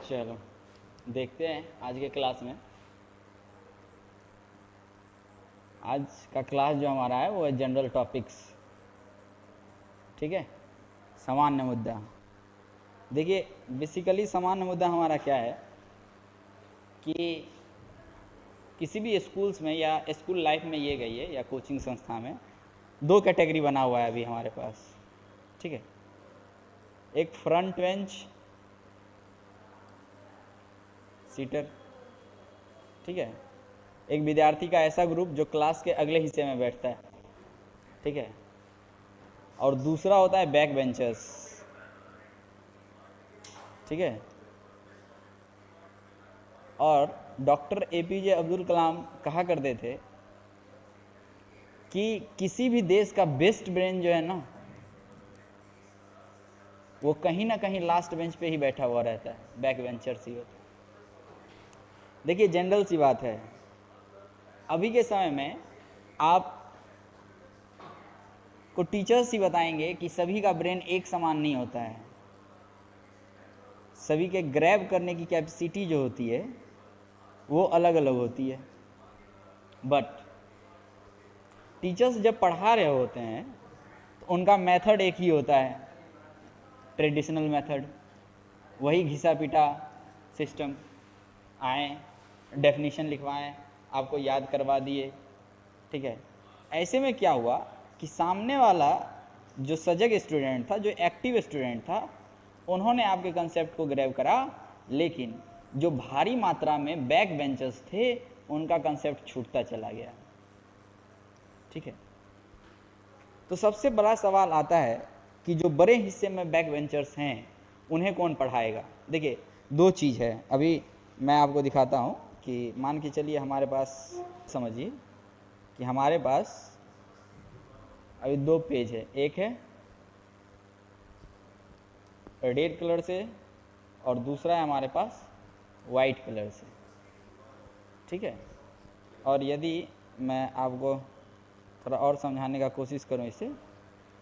चलो देखते हैं आज के क्लास में। आज का क्लास जो हमारा है वो है जनरल टॉपिक्स। ठीक है, सामान्य मुद्दा। देखिए बेसिकली सामान्य मुद्दा हमारा क्या है कि किसी भी स्कूल्स में या स्कूल लाइफ में ये गई है या कोचिंग संस्था में दो कैटेगरी बना हुआ है अभी हमारे पास। ठीक है, एक फ्रंट बेंच सीटर, ठीक है, एक विद्यार्थी का ऐसा ग्रुप जो क्लास के अगले हिस्से में बैठता है। ठीक है, और दूसरा होता है बैक बेंचर्स। ठीक है, और डॉक्टर एपीजे अब्दुल कलाम कहा करते थे कि किसी भी देश का बेस्ट ब्रेन जो है ना वो कहीं ना कहीं लास्ट बेंच पे ही बैठा हुआ रहता है, बैक बेंचर्स ही होता है। देखिए जनरल सी बात है, अभी के समय में आप को टीचर्स ही बताएंगे कि सभी का ब्रेन एक समान नहीं होता है। सभी के ग्रैब करने की कैपेसिटी जो होती है वो अलग अलग होती है। बट टीचर्स जब पढ़ा रहे होते हैं तो उनका मेथड एक ही होता है, ट्रेडिशनल मेथड, वही घिसा पिटा सिस्टम। आए, डेफिनेशन लिखवाएं, आपको याद करवा दिए। ठीक है, ऐसे में क्या हुआ कि सामने वाला जो सजग स्टूडेंट था, जो एक्टिव स्टूडेंट था, उन्होंने आपके कंसेप्ट को ग्रैब करा, लेकिन जो भारी मात्रा में बैक बेंचर्स थे उनका कंसेप्ट छूटता चला गया। ठीक है, तो सबसे बड़ा सवाल आता है कि जो बड़े हिस्से में बैक बेंचर्स हैं उन्हें कौन पढ़ाएगा। देखिए दो चीज़ है, अभी मैं आपको दिखाता हूँ कि मान के चलिए हमारे पास, समझिए कि हमारे पास अभी दो पेज है, एक है रेड कलर से और दूसरा है हमारे पास वाइट कलर से। ठीक है, और यदि मैं आपको थोड़ा और समझाने का कोशिश करूं इसे,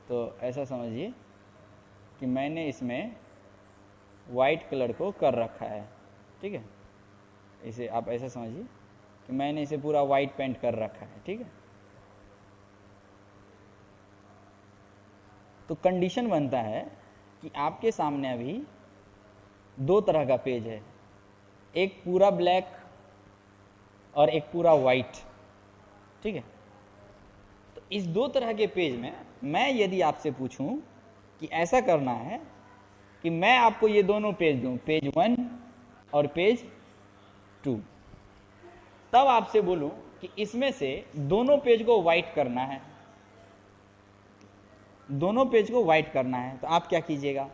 तो ऐसा समझिए कि मैंने इसमें वाइट कलर को कर रखा है। ठीक है, इसे आप ऐसा समझिए कि मैंने इसे पूरा वाइट पेंट कर रखा है। ठीक है, तो कंडीशन बनता है कि आपके सामने अभी दो तरह का पेज है, एक पूरा ब्लैक और एक पूरा वाइट। ठीक है, तो इस दो तरह के पेज में मैं यदि आपसे पूछूं कि ऐसा करना है कि मैं आपको ये दोनों पेज दूं, पेज 1 और पेज 2, तब आपसे बोलूं कि इसमें से दोनों पेज को वाइट करना है, दोनों पेज को वाइट करना है, तो आप क्या कीजिएगा?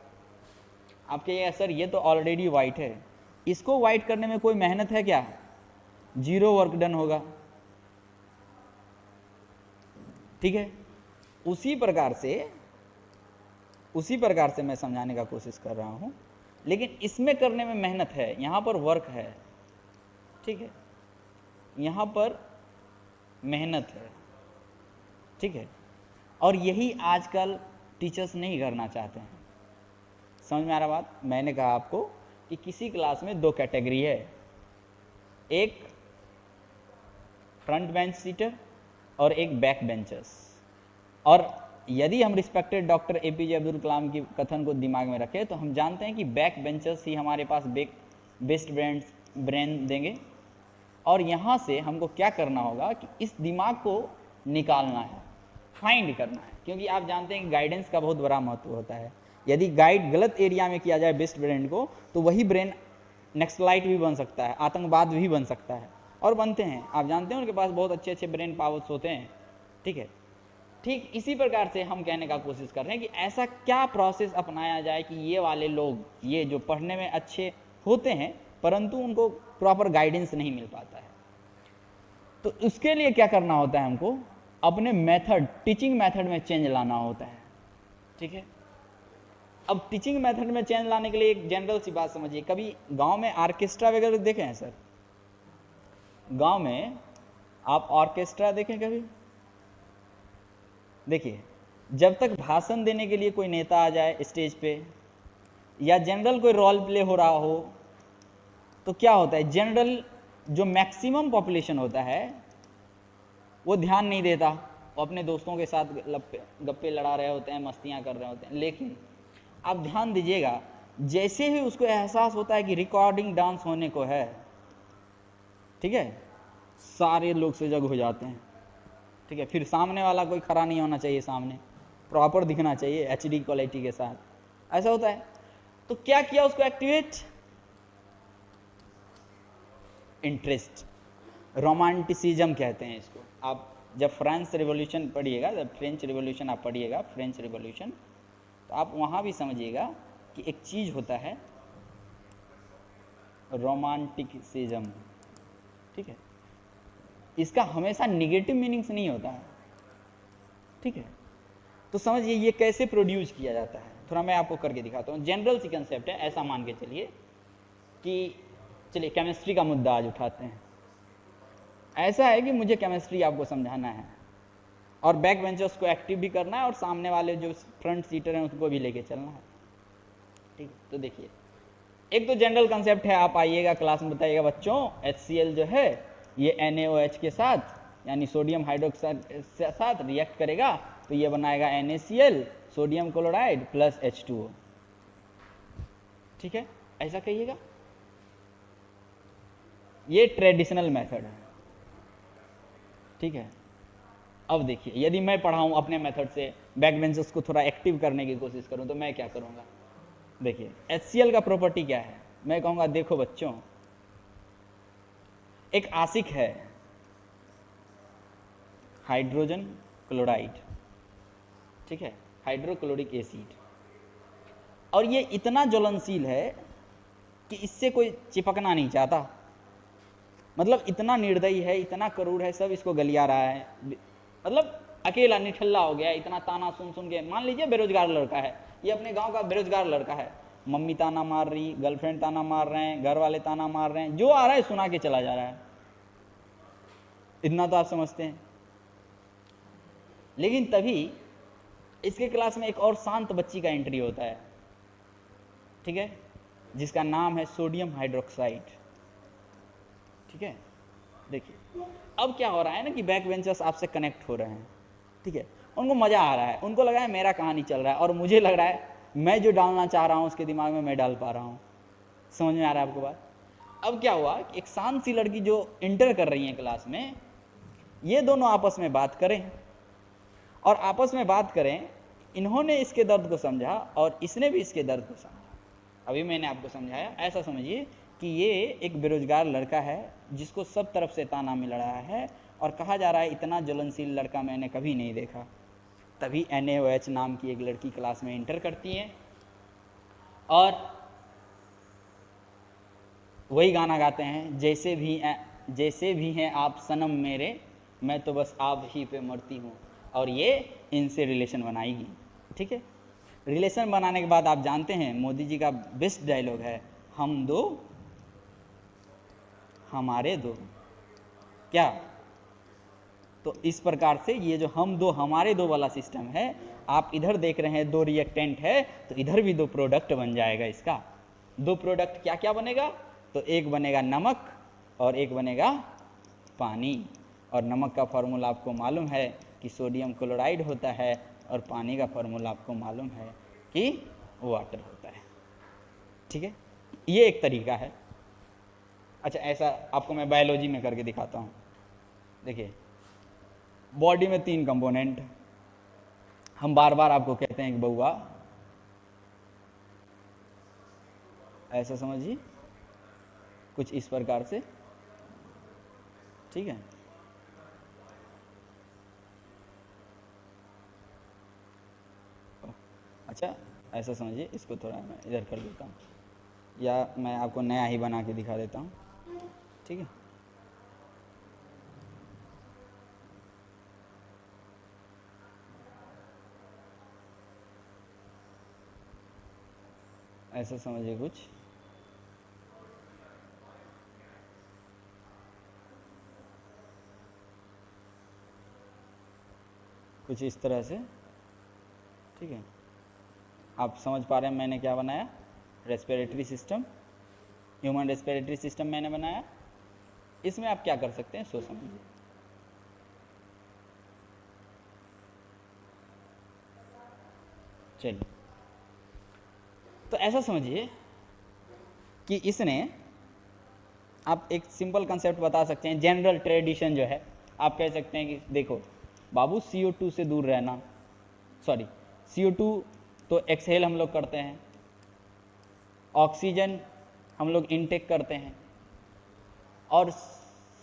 आप कहिएगा सर ये तो ऑलरेडी वाइट है, इसको वाइट करने में कोई मेहनत है क्या? जीरो वर्क डन होगा। ठीक है, उसी प्रकार से मैं समझाने का कोशिश कर रहा हूं, लेकिन इसमें करने में मेहनत है, यहां पर वर्क है। ठीक है, यहां पर मेहनत है। ठीक है, और यही आजकल टीचर्स नहीं करना चाहते हैं। समझ में आ रहा बात? मैंने कहा आपको कि किसी क्लास में दो कैटेगरी है, एक फ्रंट बेंच सीटर और एक बैक बेंचर्स। और यदि हम respected doctor APJ Abdul Kalam की कथन को दिमाग में रखें तो हम जानते हैं कि बैक बेंचर्स ही हमारे पास बेस्ट ब्रेन देंगे। और यहाँ से हमको क्या करना होगा कि इस दिमाग को निकालना है, फाइंड करना है, क्योंकि आप जानते हैं कि गाइडेंस का बहुत बड़ा महत्व होता है। यदि गाइड गलत एरिया में किया जाए बेस्ट ब्रेन को, तो वही ब्रेन नक्सलाइट भी बन सकता है, आतंकवाद भी बन सकता है, और बनते हैं। आप जानते हैं उनके पास बहुत अच्छे अच्छे ब्रेन पावर्स होते हैं। ठीक है, ठीक इसी प्रकार से हम कहने का कोशिश कर रहे हैं कि ऐसा क्या प्रोसेस अपनाया जाए कि ये वाले लोग, ये जो पढ़ने में अच्छे होते हैं परंतु उनको प्रॉपर गाइडेंस नहीं मिल पाता है, तो उसके लिए क्या करना होता है? हमको अपने मेथड, टीचिंग मेथड में चेंज लाना होता है। ठीक है, अब टीचिंग मेथड में चेंज लाने के लिए एक जनरल सी बात समझिए, कभी गांव में ऑर्केस्ट्रा वगैरह देखे हैं सर? गांव में आप ऑर्केस्ट्रा देखें कभी? देखिए, जब तक भाषण देने के लिए कोई नेता आ जाए स्टेज पे, या जनरल कोई रोल प्ले हो रहा हो, तो क्या होता है, जनरल जो मैक्सिमम पॉपुलेशन होता है वो ध्यान नहीं देता, वो अपने दोस्तों के साथ गप्पे लड़ा रहे होते हैं, मस्तियां कर रहे होते हैं। लेकिन आप ध्यान दीजिएगा, जैसे ही उसको एहसास होता है कि रिकॉर्डिंग डांस होने को है, ठीक है, सारे लोग सजग हो जाते हैं। ठीक है, फिर सामने वाला कोई खड़ा नहीं होना चाहिए, सामने प्रॉपर दिखना चाहिए एचडी क्वालिटी के साथ, ऐसा होता है। तो क्या किया उसको एक्टिवेट, इंटरेस्ट, रोमांटिसिज्म कहते हैं इसको। आप जब फ्रांस रिवॉल्यूशन पढ़िएगा, जब फ्रेंच रिवॉल्यूशन आप पढ़िएगा, फ्रेंच रिवॉल्यूशन, तो आप वहाँ भी समझिएगा कि एक चीज़ होता है रोमांटिसिज्म। ठीक है, इसका हमेशा निगेटिव मीनिंग्स नहीं होता है। ठीक है, तो समझिए ये कैसे प्रोड्यूस किया जाता है, थोड़ा मैं आपको करके दिखाता हूँ। जनरल सी कंसेप्ट है, ऐसा मान के चलिए कि चलिए केमिस्ट्री का मुद्दा आज उठाते हैं। ऐसा है कि मुझे केमिस्ट्री आपको समझाना है और बैक बेंचर्स को एक्टिव भी करना है और सामने वाले जो फ्रंट सीटर हैं उनको भी लेके चलना है। ठीक, तो देखिए एक तो जनरल कंसेप्ट है, आप आइएगा क्लास में बताइएगा बच्चों, HCl जो है ये NaOH के साथ यानी सोडियम हाइड्रोक्साइड के साथ रिएक्ट करेगा तो ये बनाएगा NaCl, sodium chloride plus H2O। ठीक है, ऐसा कहिएगा, ये ट्रेडिशनल मेथड है। ठीक है, अब देखिए यदि मैं पढ़ाऊँ अपने मेथड से, बैक बेंचर्स को थोड़ा एक्टिव करने की कोशिश करूँ, तो मैं क्या करूँगा। देखिए HCl का प्रॉपर्टी क्या है, मैं कहूँगा देखो बच्चों, एक आशिक है हाइड्रोजन क्लोराइड, ठीक है, हाइड्रोक्लोरिक एसिड, और ये इतना ज्वलनशील है कि इससे कोई चिपकना नहीं चाहता। मतलब इतना निर्दयी है, इतना क्रूर है, सब इसको गलिया रहा है, मतलब अकेला निठल्ला हो गया, इतना ताना सुन सुन के। मान लीजिए बेरोजगार लड़का है, ये अपने गांव का बेरोजगार लड़का है, मम्मी ताना मार रही, गर्लफ्रेंड ताना मार रहे हैं, घर वाले ताना मार रहे हैं, जो आ रहा है सुना के चला जा रहा है। इतना तो आप समझते हैं। लेकिन तभी इसके क्लास में एक और शांत बच्ची का एंट्री होता है, ठीक है, जिसका नाम है सोडियम हाइड्रोक्साइड। ठीक है, देखिए अब क्या हो रहा है ना कि बैक बेंचर्स आपसे कनेक्ट हो रहे हैं। ठीक है, उनको मज़ा आ रहा है, उनको लग रहा है मेरा कहानी चल रहा है और मुझे लग रहा है मैं जो डालना चाह रहा हूँ उसके दिमाग में मैं डाल पा रहा हूँ। समझ में आ रहा है आपको बात। अब क्या हुआ, एक शांत सी लड़की जो इंटर कर रही है क्लास में, ये दोनों आपस में बात करें, और आपस में बात करें, इन्होंने इसके दर्द को समझा और इसने भी इसके दर्द को समझा। अभी मैंने आपको समझाया, ऐसा समझिए कि ये एक बेरोजगार लड़का है जिसको सब तरफ से ताना मिल रहा है और कहा जा रहा है इतना ज्वलनशील लड़का मैंने कभी नहीं देखा। तभी NaOH नाम की एक लड़की क्लास में इंटर करती है और वही गाना गाते हैं, जैसे भी हैं आप सनम मेरे, मैं तो बस आप ही पे मरती हूँ, और ये इनसे रिलेशन बनाएगी। ठीक है, रिलेशन बनाने के बाद आप जानते हैं मोदी जी का बेस्ट डायलॉग है, हम दो हमारे दो। क्या, तो इस प्रकार से ये जो हम दो हमारे दो वाला सिस्टम है, आप इधर देख रहे हैं दो रिएक्टेंट है तो इधर भी दो प्रोडक्ट बन जाएगा इसका। दो प्रोडक्ट क्या क्या बनेगा, तो एक बनेगा नमक और एक बनेगा पानी। और नमक का फार्मूला आपको मालूम है कि सोडियम क्लोराइड होता है और पानी का फार्मूला आपको मालूम है कि वाटर होता है। ठीक है, ये एक तरीका है। अच्छा, ऐसा आपको मैं बायोलॉजी में करके दिखाता हूँ। देखिए बॉडी में 3 कंपोनेंट, हम बार बार आपको कहते हैं कि बउआ, ऐसा समझिए कुछ इस प्रकार से। ठीक है, अच्छा ऐसा समझिए, इसको थोड़ा मैं इधर कर देता हूँ या मैं आपको नया ही बना के दिखा देता हूँ। ठीक है, ऐसा समझिए कुछ इस तरह से। ठीक है, आप समझ पा रहे हैं मैंने क्या बनाया, respiratory system, human respiratory system मैंने बनाया। इसमें आप क्या कर सकते हैं सो समझिए। चलिए, तो ऐसा समझिए कि इसने, आप एक सिंपल कंसेप्ट बता सकते हैं, जनरल ट्रेडिशन जो है, आप कह सकते हैं कि देखो बाबू CO2 से दूर रहना, सॉरी CO2 तो एक्सहेल हम लोग करते हैं, ऑक्सीजन हम लोग इनटेक करते हैं, और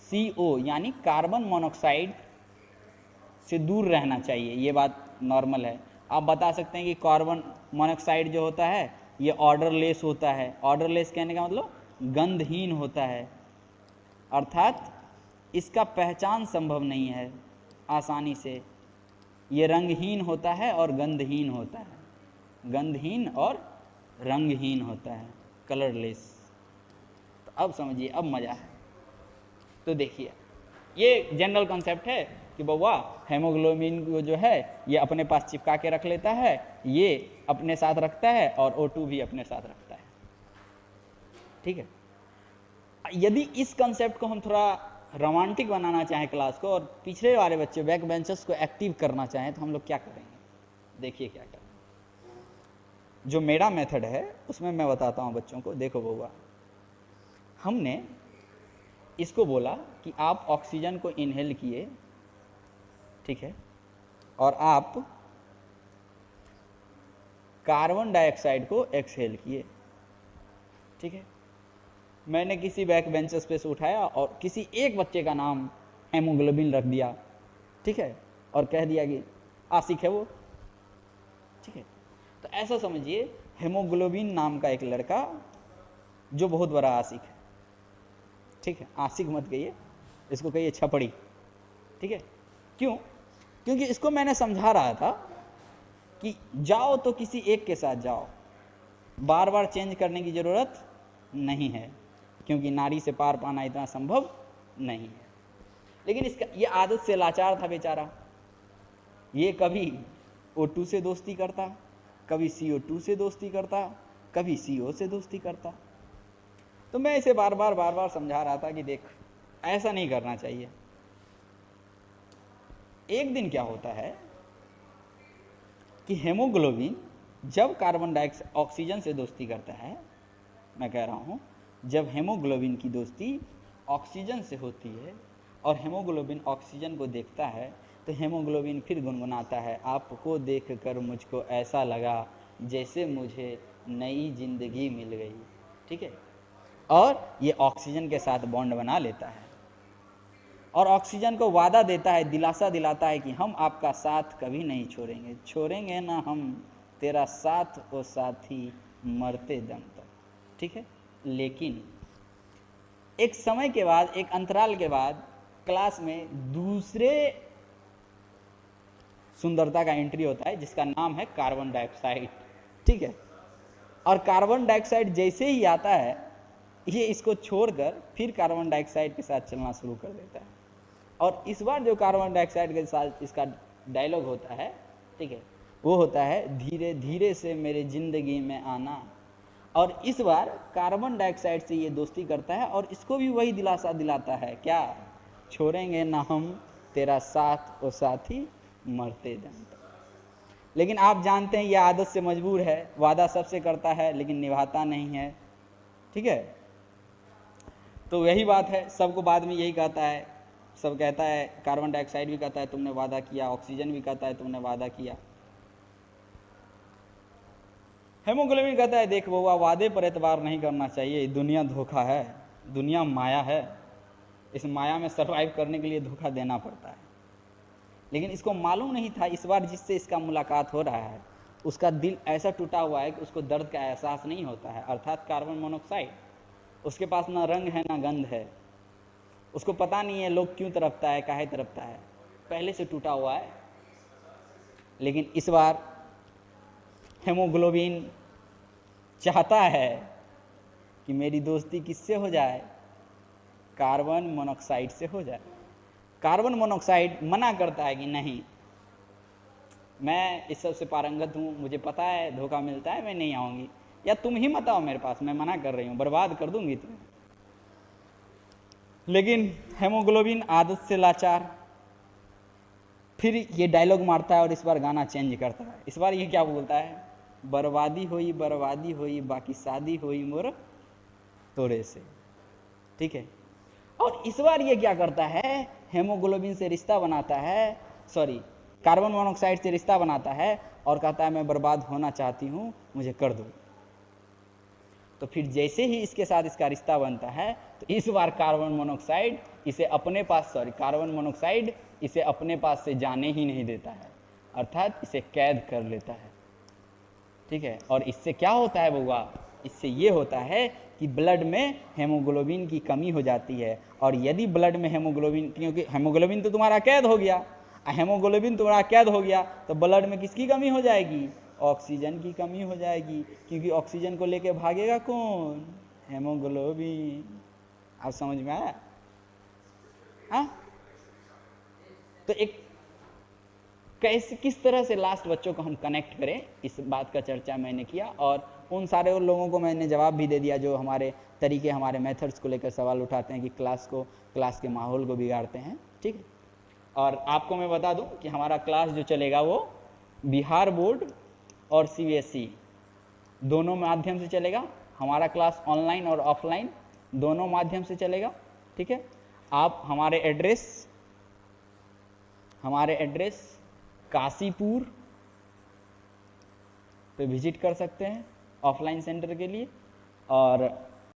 CO यानी कार्बन मोनोऑक्साइड से दूर रहना चाहिए, ये बात नॉर्मल है। आप बता सकते हैं कि कार्बन मोनोऑक्साइड जो होता है ये ऑर्डरलेस होता है। ऑर्डरलेस कहने का मतलब गंधहीन होता है, अर्थात इसका पहचान संभव नहीं है आसानी से। ये रंगहीन होता है और गंधहीन होता है, गंधहीन और रंगहीन होता है, कलरलेस। तो अब समझिए, अब मज़ा है। तो देखिए, ये जनरल कॉन्सेप्ट है कि बउआ हेमोग्लोबिन को जो है ये अपने पास चिपका के रख लेता है, ये अपने साथ रखता है, और O2 भी अपने साथ रखता है। ठीक है, यदि इस कंसेप्ट को हम थोड़ा रोमांटिक बनाना चाहें क्लास को, और पिछले वाले बच्चे बैक बेंचर्स को एक्टिव करना चाहें, तो हम लोग क्या करेंगे? देखिए क्या करेंगे। जो मेरा मेथड है उसमें मैं बताता हूँ बच्चों को। देखो बउआ, हमने इसको बोला कि आप ऑक्सीजन को इनहेल किए, ठीक है, और आप कार्बन डाइऑक्साइड को एक्सहेल किए, ठीक है। मैंने किसी बैक बेंचर्स पे से उठाया और किसी एक बच्चे का नाम हेमोग्लोबिन रख दिया, ठीक है, और कह दिया कि आशिक है वो, ठीक है। तो ऐसा समझिए, हेमोग्लोबिन नाम का एक लड़का जो बहुत बड़ा आशिक है, ठीक है। आशिक मत कहिए, इसको कहिए छपड़ी, ठीक है। क्यों? क्योंकि इसको मैंने समझा रहा था कि जाओ तो किसी एक के साथ जाओ, बार बार चेंज करने की ज़रूरत नहीं है, क्योंकि नारी से पार पाना इतना संभव नहीं है। लेकिन इसका ये आदत से लाचार था बेचारा, ये कभी O2 से दोस्ती करता, कभी CO2 से दोस्ती करता, कभी CO से दोस्ती करता। तो मैं इसे बार बार समझा रहा था कि देख, ऐसा नहीं करना चाहिए। एक दिन क्या होता है कि हेमोग्लोबिन जब कार्बन डाइऑक्साइड ऑक्सीजन से दोस्ती करता है, मैं कह रहा हूँ, जब हेमोग्लोबिन की दोस्ती ऑक्सीजन से होती है और हेमोग्लोबिन ऑक्सीजन को देखता है, तो हेमोग्लोबिन फिर गुनगुनाता है, आपको देखकर मुझको ऐसा लगा जैसे मुझे नई जिंदगी मिल गई, ठीक है। और ये ऑक्सीजन के साथ बॉन्ड बना लेता है और ऑक्सीजन को वादा देता है, दिलासा दिलाता है कि हम आपका साथ कभी नहीं छोड़ेंगे, छोड़ेंगे ना हम तेरा साथ ओ साथी मरते दम तक, ठीक है। लेकिन एक समय के बाद, एक अंतराल के बाद क्लास में दूसरे सुंदरता का एंट्री होता है जिसका नाम है कार्बन डाइऑक्साइड, ठीक है। और कार्बन डाइऑक्साइड जैसे ही आता है, ये इसको छोड़कर फिर कार्बन डाइऑक्साइड के साथ चलना शुरू कर देता है। और इस बार जो कार्बन डाइऑक्साइड के साथ इसका डायलॉग होता है, ठीक है, वो होता है धीरे धीरे से मेरे ज़िंदगी में आना। और इस बार कार्बन डाइऑक्साइड से ये दोस्ती करता है और इसको भी वही दिलासा दिलाता है, क्या? छोड़ेंगे ना हम तेरा साथ और साथी मरते दम तक। लेकिन आप जानते हैं ये आदत से मजबूर है, वादा सबसे करता है लेकिन निभाता नहीं है, ठीक है। तो यही बात है, सबको बाद में यही कहता है, सब कहता है, कार्बन डाइऑक्साइड भी कहता है तुमने वादा किया, ऑक्सीजन भी कहता है तुमने वादा किया, हेमोग्लोबिन कहता है देख बउआ, वादे पर एतबार नहीं करना चाहिए, दुनिया धोखा है, दुनिया माया है, इस माया में सरवाइव करने के लिए धोखा देना पड़ता है। लेकिन इसको मालूम नहीं था इस बार जिससे इसका मुलाकात हो रहा है उसका दिल ऐसा टूटा हुआ है कि उसको दर्द का एहसास नहीं होता है, अर्थात कार्बन मोनोऑक्साइड। उसके पास ना रंग है ना गंध है, उसको पता नहीं है लोग क्यों तड़पता है, काहे तड़पता है, पहले से टूटा हुआ है। लेकिन इस बार हेमोग्लोबिन चाहता है कि मेरी दोस्ती किससे हो जाए, कार्बन मोनोऑक्साइड से हो जाए। कार्बन मोनोऑक्साइड मना करता है कि नहीं, मैं इस सब से पारंगत हूँ, मुझे पता है धोखा मिलता है, मैं नहीं आऊँगी। या तुम ही मत आओ मेरे पास, मैं मना कर रही हूँ, बर्बाद कर दूंगी तुम्हें। लेकिन हेमोग्लोबिन आदत से लाचार फिर ये डायलॉग मारता है और इस बार गाना चेंज करता है। इस बार ये क्या बोलता है, बर्बादी होई बाकी शादी होई मोर तोरे से, ठीक है। और इस बार ये क्या करता है, हेमोग्लोबिन से रिश्ता बनाता है, सॉरी कार्बन मोनोऑक्साइड से रिश्ता बनाता है और कहता है मैं बर्बाद होना चाहती हूँ, मुझे कर दो। तो फिर जैसे ही इसके साथ इसका रिश्ता बनता है तो इस बार कार्बन मोनोऑक्साइड इसे अपने पास, कार्बन मोनोऑक्साइड इसे अपने पास से जाने ही नहीं देता है, अर्थात इसे कैद कर लेता है, ठीक है। और इससे क्या होता है बउआ, इससे ये होता है कि ब्लड में हेमोग्लोबिन की कमी हो जाती है। और यदि ब्लड में हेमोग्लोबिन, क्योंकि हेमोग्लोबिन तो तुम्हारा कैद हो गया, हेमोग्लोबिन तुम्हारा कैद हो गया तो ब्लड में किसकी कमी हो जाएगी, ऑक्सीजन की कमी हो जाएगी, क्योंकि ऑक्सीजन को लेके भागेगा कौन, हेमोग्लोबिन। आप समझ में आया? हाँ, तो एक कैसे किस तरह से लास्ट बच्चों को हम कनेक्ट करें, इस बात का चर्चा मैंने किया। और उन सारे उन लोगों को मैंने जवाब भी दे दिया जो हमारे तरीके, हमारे मेथड्स को लेकर सवाल उठाते हैं कि क्लास के माहौल को बिगाड़ते हैं, ठीक है। और आपको मैं बता दूं कि हमारा क्लास जो चलेगा वो बिहार बोर्ड और सीबीएसई दोनों माध्यम से चलेगा। हमारा क्लास ऑनलाइन और ऑफलाइन दोनों माध्यम से चलेगा, ठीक है। आप हमारे एड्रेस काशीपुर पे विजिट कर सकते हैं ऑफलाइन सेंटर के लिए, और